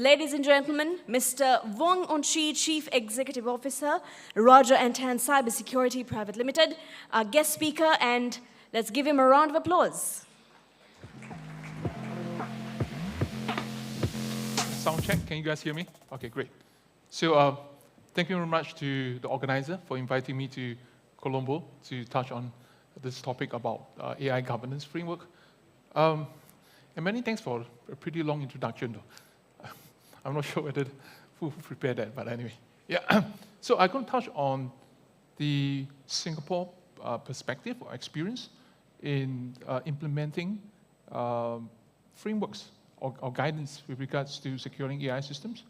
Ladies and gentlemen, Mr. Wong and Chee, Chief Executive Officer, Rajah and Tann Cybersecurity Private Limited, our guest speaker, and let's give him a round of applause. Sound check, can you guys hear me? Okay, great. So thank you very much to the organizer for inviting me to Colombo to touch on this topic about AI governance framework. And many thanks for a pretty long introduction though. I'm not sure who prepared that, but anyway. Yeah. So I'm going to touch on the Singapore perspective or experience in implementing frameworks or guidance with regards to securing AI systems.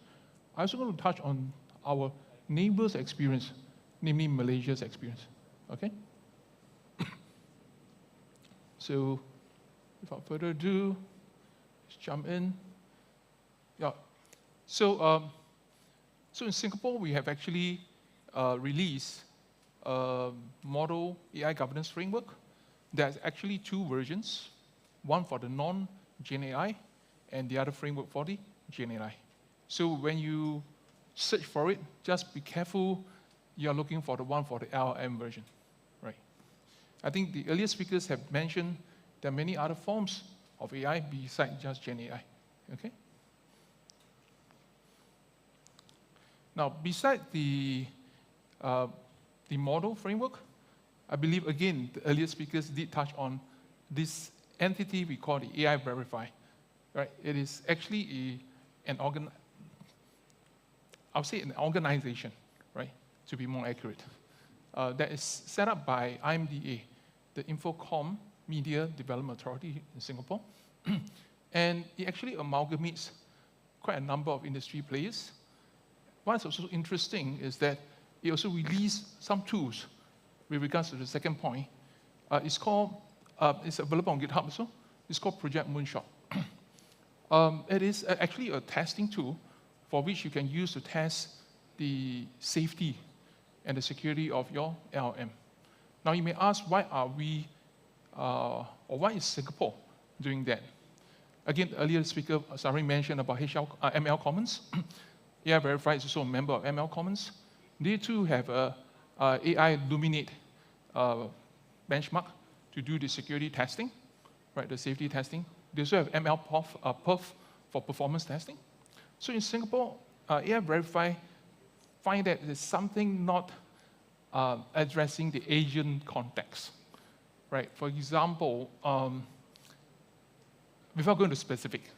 I'm also going to touch on our neighbors' experience, namely Malaysia's experience. Okay? So without further ado, let's jump in. Yeah. So in Singapore, we have actually released a model AI governance framework. There's actually two versions, one for the non-Gen AI and the other framework for the Gen AI. So when you search for it, just be careful you're looking for the one for the LLM version, right? I think the earlier speakers have mentioned there are many other forms of AI besides just Gen AI, okay? Now, besides the model framework, I believe, again, the earlier speakers did touch on this entity we call the AI Verify, right? It is actually an organization, right, to be more accurate, that is set up by IMDA, the Infocom Media Development Authority in Singapore. And it actually amalgamates quite a number of industry players. What's also interesting is that it also released some tools with regards to the second point. It's available on GitHub also. It's called Project Moonshot. It is actually a testing tool for which you can use to test the safety and the security of your LLM. Now you may ask, why are we, or why is Singapore doing that? Again, earlier speaker, Sari mentioned about ML Commons. AI Verify is also a member of ML Commons. They too have a AI Luminate benchmark to do the security testing, right, the safety testing. They also have ML Perf for performance testing. So in Singapore, AI Verify find that there's something not addressing the Asian context, right? For example, without going to specifics,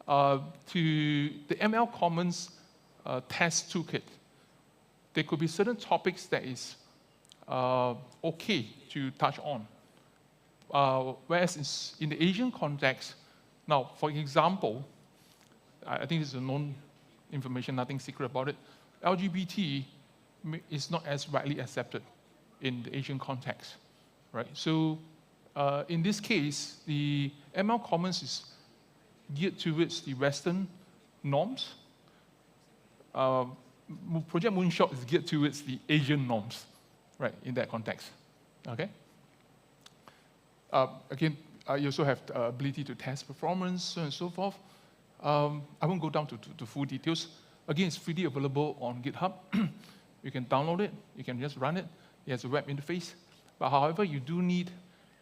to the ML Commons test toolkit, there could be certain topics that is okay to touch on. Whereas in the Asian context, now, for example, I think this is a known information, nothing secret about it, LGBT is not as widely accepted in the Asian context, right? So in this case, the ML Commons is geared towards the Western norms. Project Moonshot is geared towards the Asian norms, right, in that context, okay? Again, you also have the ability to test performance, so on and so forth. I won't go down to full details. Again, it's freely available on GitHub. You can download it, you can just run it. It has a web interface. But however, you do need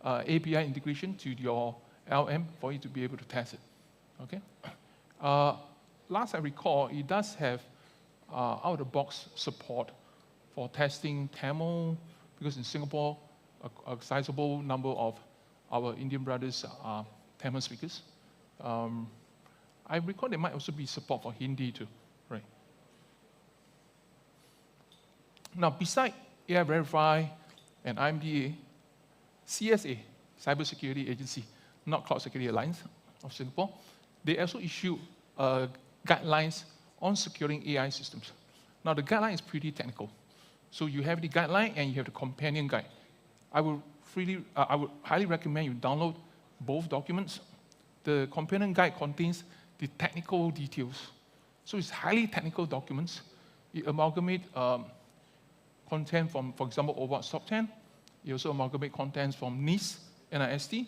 API integration to your LM for you to be able to test it, okay? Last I recall, it does have out-of-the-box support for testing Tamil, because in Singapore, a sizable number of our Indian brothers are Tamil speakers. I recall there might also be support for Hindi too, right? Now, beside AI Verify and IMDA, CSA, Cybersecurity Agency, not Cloud Security Alliance of Singapore, they also issue guidelines on securing AI systems. Now, the guideline is pretty technical. So you have the guideline and you have the companion guide. I would highly recommend you download both documents. The companion guide contains the technical details. So it's highly technical documents. It amalgamates content from, for example, OWASP Top 10. It also amalgamates contents from NIST, NIST,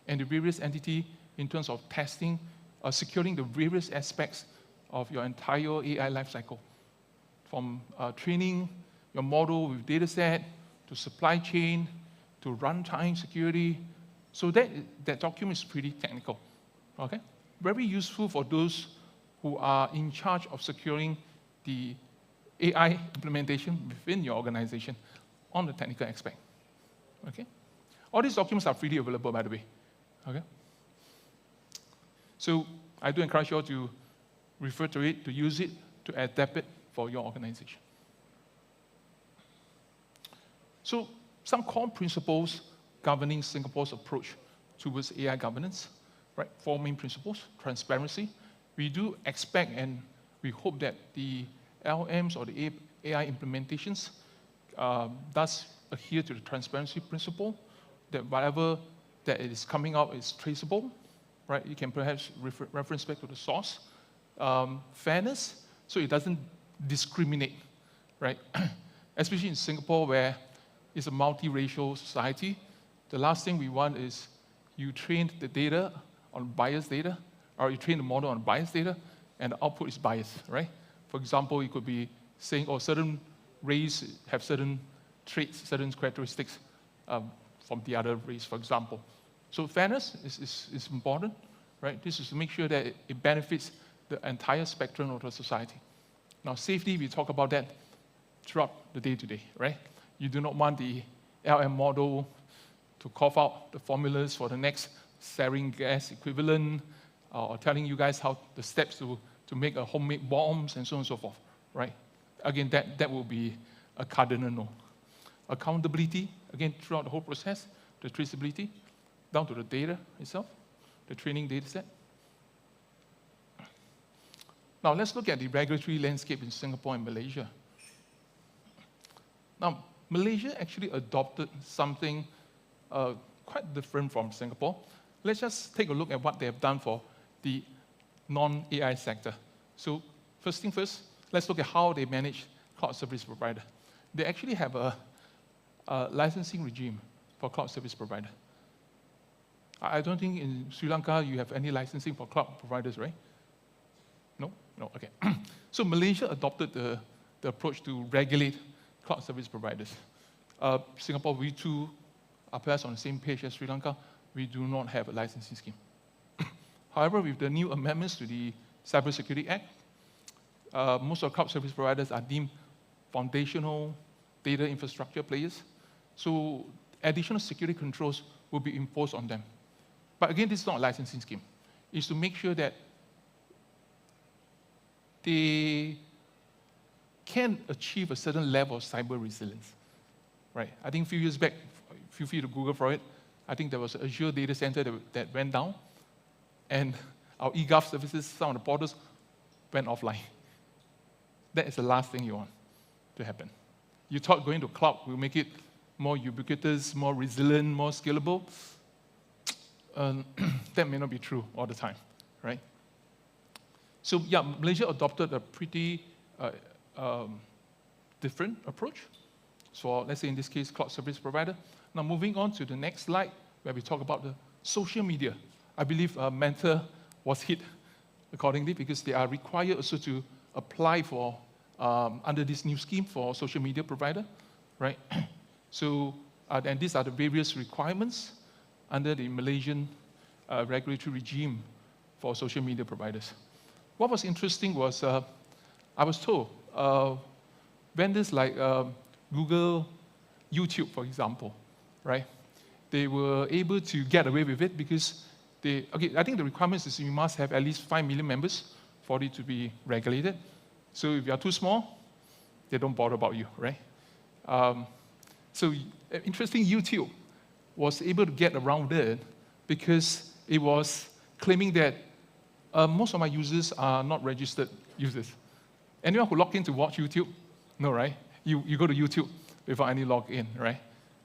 and the various entities in terms of testing, securing the various aspects of your entire AI lifecycle, from training your model with data set, to supply chain, to runtime security. So that document is pretty technical, okay? Very useful for those who are in charge of securing the AI implementation within your organization on the technical aspect, okay? All these documents are freely available, by the way, okay? So I do encourage you all to refer to it, to use it, to adapt it for your organization. So some core principles governing Singapore's approach towards AI governance, right? 4 main principles: transparency. We do expect and we hope that the LMs or the AI implementations does adhere to the transparency principle, that whatever that is coming out is traceable, right? You can perhaps reference back to the source. Fairness, so it doesn't discriminate, right? Especially in Singapore, where it's a multiracial society. The last thing we want is you train the data on biased data, or you train the model on biased data, and the output is biased, right? For example, you could be saying, oh, certain race have certain traits, certain characteristics from the other race, for example. So fairness is important, right? This is to make sure that it benefits the entire spectrum of the society. Now, safety, we talk about that throughout the day-to-day, right? You do not want the LM model to cough out the formulas for the next sarin gas equivalent, or telling you guys how the steps to make a homemade bombs, and so on and so forth, right? Again, that will be a cardinal no. Accountability, again, throughout the whole process, the traceability, down to the data itself, the training data set. Now, let's look at the regulatory landscape in Singapore and Malaysia. Now, Malaysia actually adopted something quite different from Singapore. Let's just take a look at what they have done for the non-AI sector. So, first thing first, let's look at how they manage cloud service provider. They actually have a licensing regime for cloud service provider. I don't think in Sri Lanka you have any licensing for cloud providers, right? No? No, okay. So Malaysia adopted the approach to regulate cloud service providers. Singapore, we too are perhaps on the same page as Sri Lanka. We do not have a licensing scheme. However, with the new amendments to the Cybersecurity Act, most of cloud service providers are deemed foundational data infrastructure players. So additional security controls will be imposed on them. But again, this is not a licensing scheme. It's to make sure that they can achieve a certain level of cyber resilience, right? I think a few years back, feel free to Google for it, I think there was an Azure data center that went down, and our eGov services, some of the portals, went offline. That is the last thing you want to happen. You thought going to cloud will make it more ubiquitous, more resilient, more scalable. That may not be true all the time, right? So yeah, Malaysia adopted a pretty different approach. So let's say in this case, cloud service provider. Now moving on to the next slide, where we talk about the social media. I believe Mentor was hit accordingly because they are required also to apply for, under this new scheme for social media provider, right? So, and these are the various requirements under the Malaysian regulatory regime for social media providers. What was interesting was, I was told, vendors like Google, YouTube, for example, right? They were able to get away with it because I think the requirements is you must have at least 5 million members for it to be regulated. So if you are too small, they don't bother about you, right? So interesting, YouTube was able to get around it because it was claiming that most of my users are not registered users. Anyone who log in to watch YouTube? No, right? You go to YouTube without any login, right?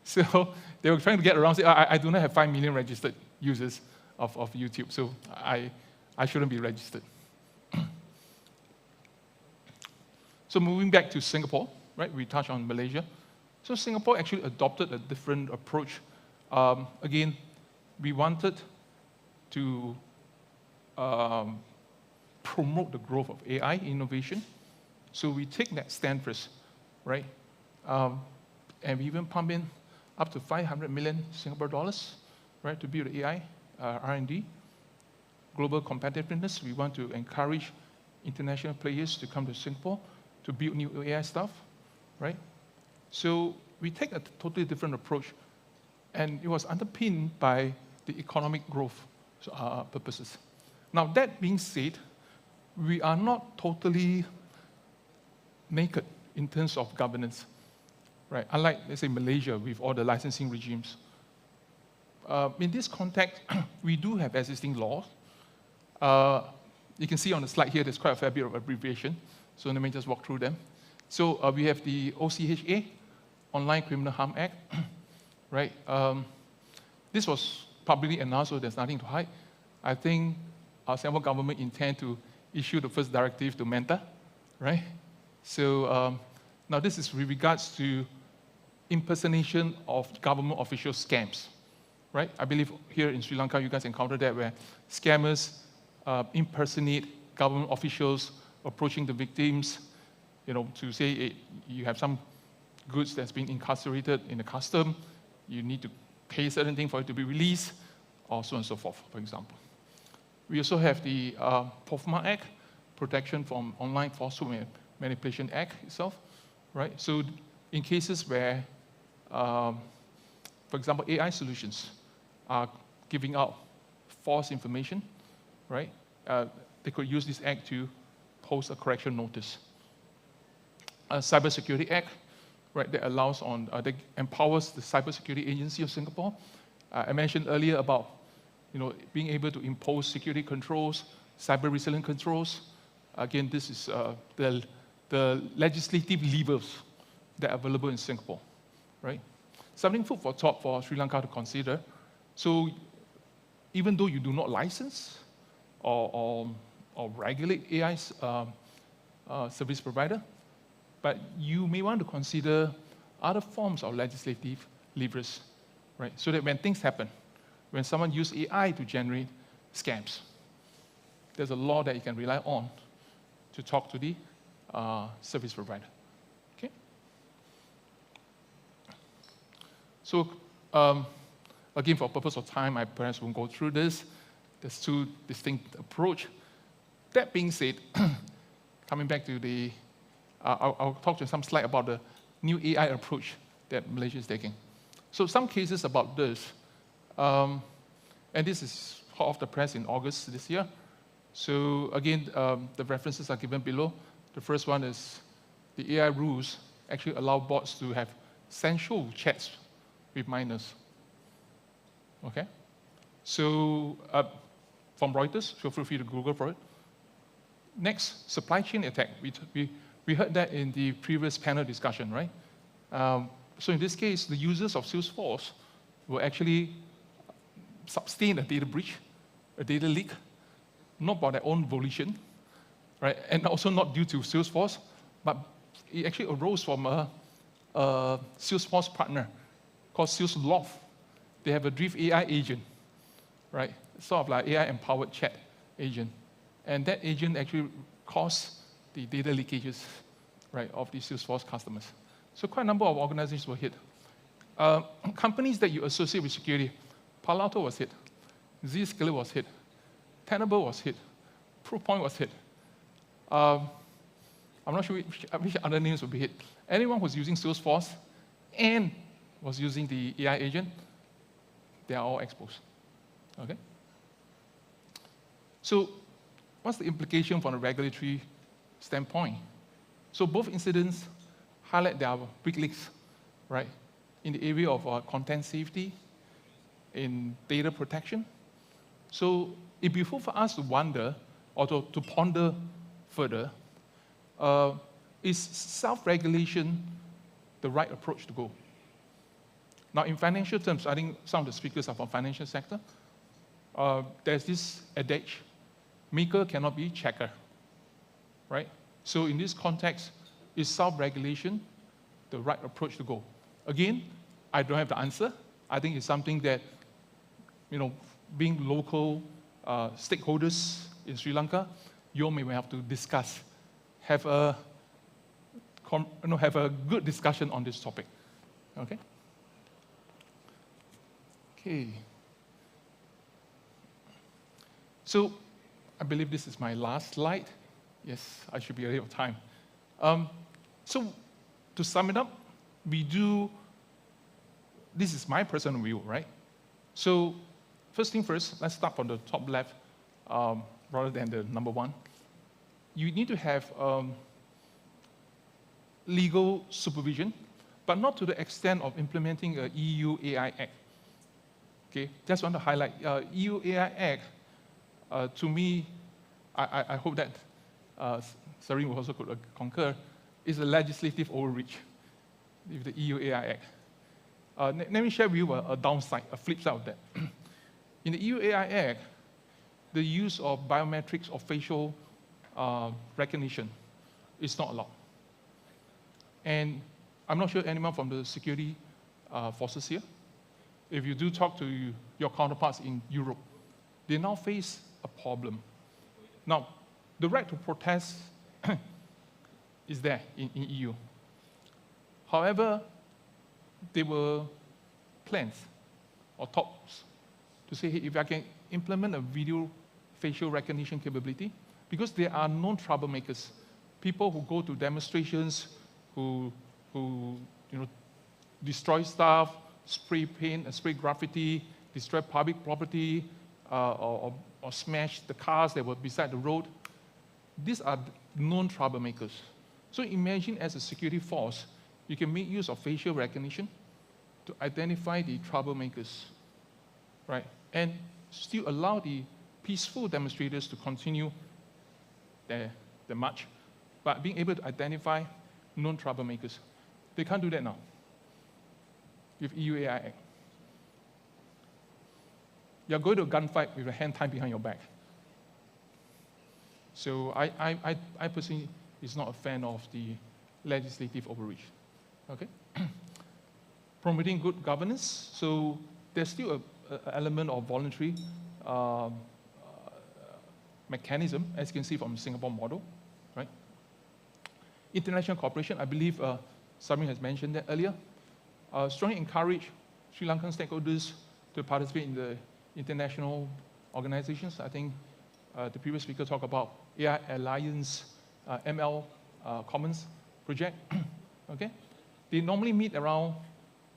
So they were trying to get around, say, I do not have 5 million registered users of YouTube, so I shouldn't be registered. So moving back to Singapore, right? We touched on Malaysia. So Singapore actually adopted a different approach. Again, we wanted to promote the growth of AI innovation. So we take that stand first, right? And we even pump in up to 500 million Singapore dollars, right, to build AI, R&D. Global competitiveness, we want to encourage international players to come to Singapore to build new AI stuff, right? So we take a totally different approach, and it was underpinned by the economic growth purposes. Now, that being said, we are not totally naked in terms of governance, right? Unlike, let's say, Malaysia with all the licensing regimes. In this context, we do have existing laws. You can see on the slide here, there's quite a fair bit of abbreviation, so let me just walk through them. So we have the OCHA, Online Criminal Harm Act, right? This was publicly announced, so there's nothing to hide. I think our Singapore government intend to issue the first directive to Manta, right? So now this is with regards to impersonation of government official scams, right? I believe here in Sri Lanka, you guys encountered that where scammers impersonate government officials approaching the victims, to say, hey, you have some goods that's been incarcerated in the custom, you need to pay certain thing for it to be released, or so on and so forth, for example. We also have the POFMA Act, Protection from Online Falsehood Manipulation Act itself, right? So in cases where, for example, AI solutions are giving out false information, right? They could use this act to post a correction notice. A Cybersecurity Act, right, that allows that empowers the Cybersecurity Agency of Singapore. I mentioned earlier about, being able to impose security controls, cyber resilient controls. Again, this is the legislative levers that are available in Singapore, right? Something food for thought for Sri Lanka to consider. So even though you do not license or regulate AI service provider, but you may want to consider other forms of legislative levers, right? So that when things happen, when someone uses AI to generate scams, there's a law that you can rely on to talk to the service provider, okay? So again, for purpose of time, I perhaps won't go through this. There's two distinct approach. That being said, coming back to the, I'll talk to some slide about the new AI approach that Malaysia is taking. So some cases about this, and this is hot off the press in August this year. So again, the references are given below. The first one is the AI rules actually allow bots to have sensual chats with minors. Okay? So from Reuters, feel free to Google for it. Next, supply chain attack. We heard that in the previous panel discussion, right? So in this case, the users of Salesforce will actually sustain a data breach, a data leak, not by their own volition, right? And also not due to Salesforce, but it actually arose from a Salesforce partner called SalesLoft. They have a Drift AI agent, right? Sort of like AI-empowered chat agent. And that agent actually caused the data leakages, right, of the Salesforce customers. So quite a number of organizations were hit. Companies that you associate with security, Palo Alto was hit, Zscaler was hit, Tenable was hit, Proofpoint was hit. I'm not sure which other names would be hit. Anyone who's using Salesforce and was using the AI agent, they are all exposed. Okay? So what's the implication from a regulatory standpoint? So both incidents highlight their weak links, right? In the area of content safety, in data protection. So it'd be useful for us to wonder, or to ponder further, is self-regulation the right approach to go? Now, in financial terms, I think some of the speakers are from financial sector. There's this adage, maker cannot be checker, right? So in this context, is self-regulation the right approach to go? Again, I don't have the answer. I think it's something that, being local stakeholders in Sri Lanka, you all may have to discuss, have a good discussion on this topic. Okay? Okay. So I believe this is my last slide. Yes, I should be ahead of time. So to sum it up, this is my personal view, right? So first thing first, let's start from the top left rather than the number one. You need to have legal supervision, but not to the extent of implementing a EU AI Act. Okay, just want to highlight, EU AI Act, to me, I hope that Sarin will also could concur, is a legislative overreach with the EU AI Act. Let me share with you a downside, a flip side of that. In the EU AI Act, the use of biometrics or facial recognition is not allowed. And I'm not sure anyone from the security forces here, if you do talk to your counterparts in Europe, they now face a problem. Now, the right to protest is there in EU. However, there were plans or talks to say, hey, if I can implement a video facial recognition capability, because there are known troublemakers, people who go to demonstrations, who destroy stuff, spray paint, spray graffiti, destroy public property, or smash the cars that were beside the road. These are known troublemakers. So imagine as a security force, you can make use of facial recognition to identify the troublemakers, right? And still allow the peaceful demonstrators to continue their march, but being able to identify known troublemakers. They can't do that now with EU AI Act. You're going to a gunfight with a hand tied behind your back. So I personally is not a fan of the legislative overreach. Okay? Promoting good governance. So there's still an element of voluntary mechanism, as you can see from the Singapore model, right? International cooperation, I believe Sarin has mentioned that earlier. Strongly encourage Sri Lankan stakeholders to participate in the international organizations. I think the previous speaker talked about AI Alliance, ML Commons project. Okay, they normally meet around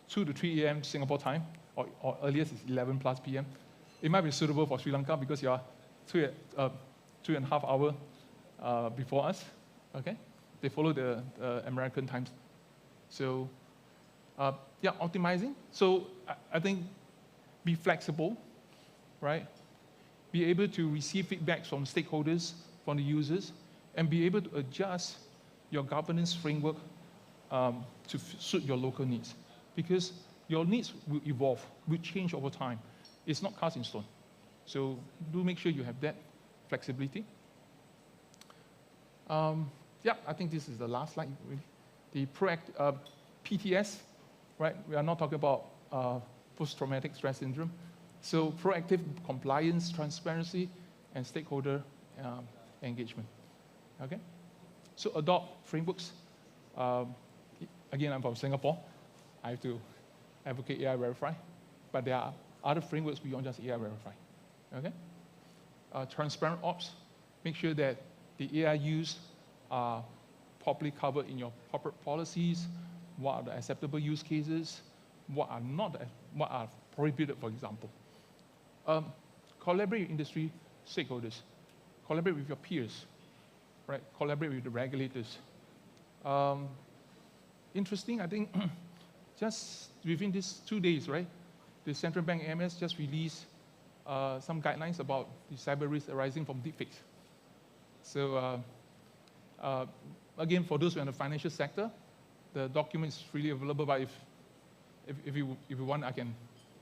2 to 3 a.m. Singapore time, or earliest is 11 plus p.m. It might be suitable for Sri Lanka because you are 2.5 hours before us. Okay, they follow the American times. So, yeah, optimizing. So I think be flexible, right? Be able to receive feedback from stakeholders, from the users, and be able to adjust your governance framework to suit your local needs. Because your needs will evolve, will change over time. It's not cast in stone. So do make sure you have that flexibility. Yeah, I think this is the last slide. The PTS, right? We are not talking about post-traumatic stress syndrome. So proactive compliance, transparency, and stakeholder engagement. Okay? So adopt frameworks. Again, I'm from Singapore. I have to advocate AI Verify, but there are other frameworks beyond just AI Verify. Okay? Transparent ops. Make sure that the AI use are properly covered in your corporate policies. What are the acceptable use cases? What are not? What are prohibited, for example? Collaborate with industry stakeholders. Collaborate with your peers, right? Collaborate with the regulators. Interesting, I think, just within these 2 days, right? The Central Bank AMS just released some guidelines about the cyber risk arising from deepfakes. So, again, for those who are in the financial sector, the document is freely available, but if you want,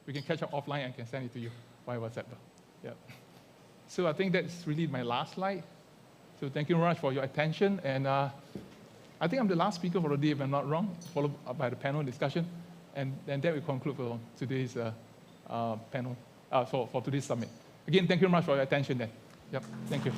we can catch up offline and I can send it to you via WhatsApp. Yeah. So I think that's really my last slide. So thank you very much for your attention. And I think I'm the last speaker for the day, if I'm not wrong, followed up by the panel discussion. And then that will conclude for today's panel, for today's summit. Again, thank you very much for your attention then. Yep, thank you.